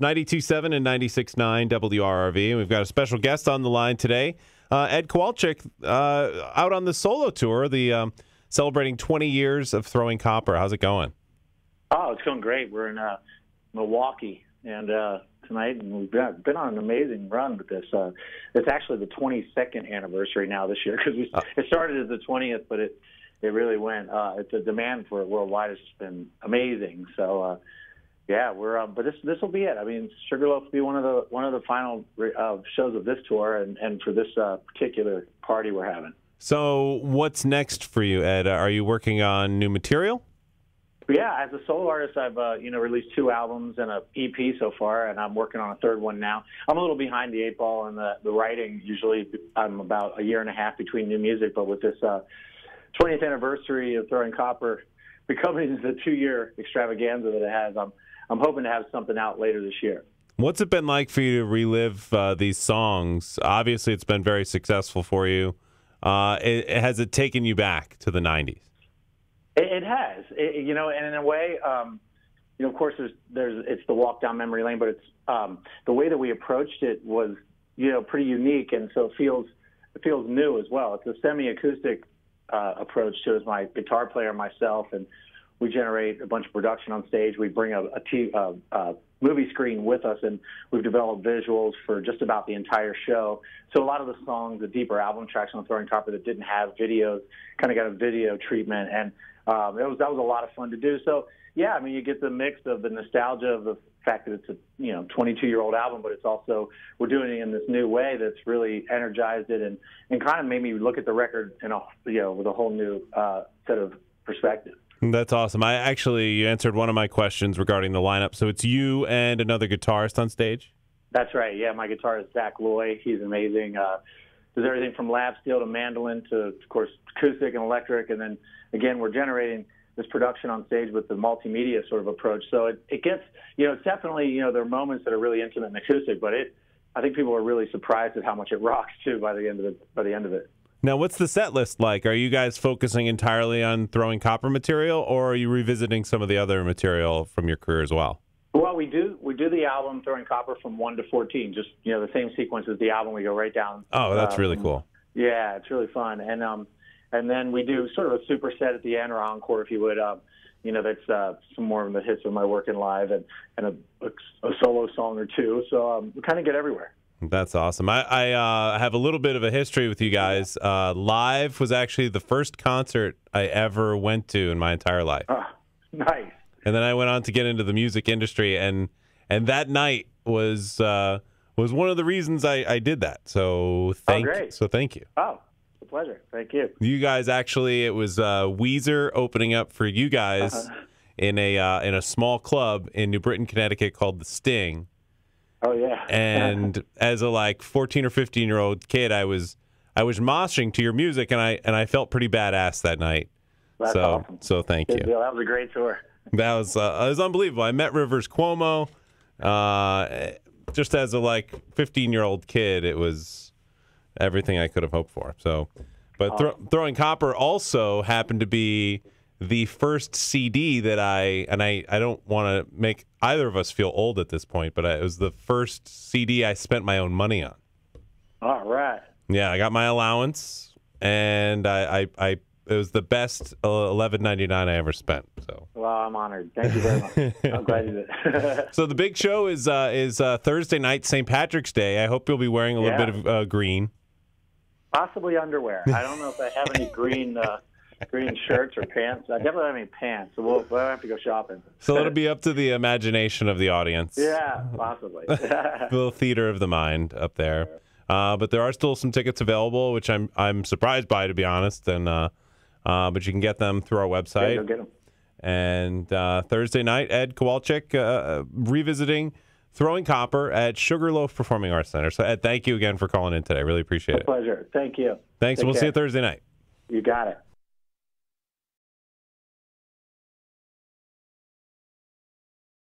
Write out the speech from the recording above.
92.7 and 96.9 WRRV. And we've got a special guest on the line today, Ed Kowalczyk, out on the solo tour, celebrating 20 years of Throwing Copper. How's it going? Oh, it's going great. We're in Milwaukee and tonight, and we've been on an amazing run with this. It's actually the 22nd anniversary now this year because it started as the 20th, but it really went. The demand for it worldwide has just been amazing. So. Yeah, but this will be it. I mean, Sugarloaf will be one of the final shows of this tour, and for this particular party we're having. So, what's next for you, Ed? Are you working on new material? Yeah, as a solo artist, I've released 2 albums and an EP so far, and I'm working on a 3rd one now. I'm a little behind the 8 ball in the writing. Usually, I'm about a year and a half between new music, but with this 20th anniversary of Throwing Copper becoming the 2-year extravaganza that it has, I'm hoping to have something out later this year. What's it been like for you to relive these songs? Obviously, it's been very successful for you. Has it taken you back to the 90s? It has. And in a way, of course, it's the walk down memory lane, but it's the way that we approached it was, pretty unique, and so it feels new as well. It's a semi-acoustic approach to it. As my guitar player, myself, and we generate a bunch of production on stage. We bring a movie screen with us, and we've developed visuals for just about the entire show. So a lot of the songs, the deeper album tracks on Throwing Copper that didn't have videos, kind of got a video treatment, and that was a lot of fun to do. So yeah, I mean, you get the mix of the nostalgia of the fact that it's a 22-year-old album, but it's also we're doing it in this new way that's really energized it and kind of made me look at the record with a whole new set of perspective. That's awesome. You answered one of my questions regarding the lineup. So it's you and another guitarist on stage? That's right. Yeah, my guitarist, Zach Loy. He's amazing. Does everything from lap steel to mandolin to, of course, acoustic and electric. And then, again, we're generating this production on stage with the multimedia sort of approach. So it gets, it's definitely, there are moments that are really intimate and acoustic, but I think people are really surprised at how much it rocks, too, by the end of it. Now, what's the set list like? Are you guys focusing entirely on Throwing Copper material, or are you revisiting some of the other material from your career as well? Well, we do the album Throwing Copper from 1 to 14, just the same sequence as the album. We go right down. Oh, that's really cool. Yeah, it's really fun, and then we do sort of a superset at the end, or encore, if you would. That's some more of the hits of my working live and a solo song or two. So we kind of get everywhere. That's awesome. I have a little bit of a history with you guys. Live was actually the first concert I ever went to in my entire life. Nice. And then I went on to get into the music industry, and that night was one of the reasons I did that. So thank you. Oh, it's a pleasure. Thank you. You guys actually, it was Weezer opening up for you guys in a small club in New Britain, Connecticut called The Sting. Oh yeah. And as a 14 or 15-year-old kid, I was moshing to your music, and I felt pretty badass that night. That's awesome. So thank you. That was a great tour. That was it was unbelievable. I met Rivers Cuomo just as a 15-year-old kid. It was everything I could have hoped for. So, but awesome. Throwing Copper also happened to be the first CD that I don't want to make either of us feel old at this point, but it was the first CD I spent my own money on. All right. Yeah, I got my allowance, and it was the best $11.99 I ever spent. So. Well, I'm honored. Thank you very much. I'm glad you did. So the big show is Thursday night, St. Patrick's Day. I hope you'll be wearing a little bit of green. Possibly underwear. I don't know if I have any green shirts or pants. I definitely don't have any pants, so we'll have to go shopping. So it'll be up to the imagination of the audience. Yeah, possibly. A little theater of the mind up there. But there are still some tickets available, which I'm surprised by, to be honest. And but you can get them through our website. Yeah, go get them. And Thursday night, Ed Kowalczyk revisiting Throwing Copper at Sugarloaf Performing Arts Center. So Ed, thank you again for calling in today. I really appreciate it. Pleasure. Thank you. Thanks. We'll see you Thursday night. You got it.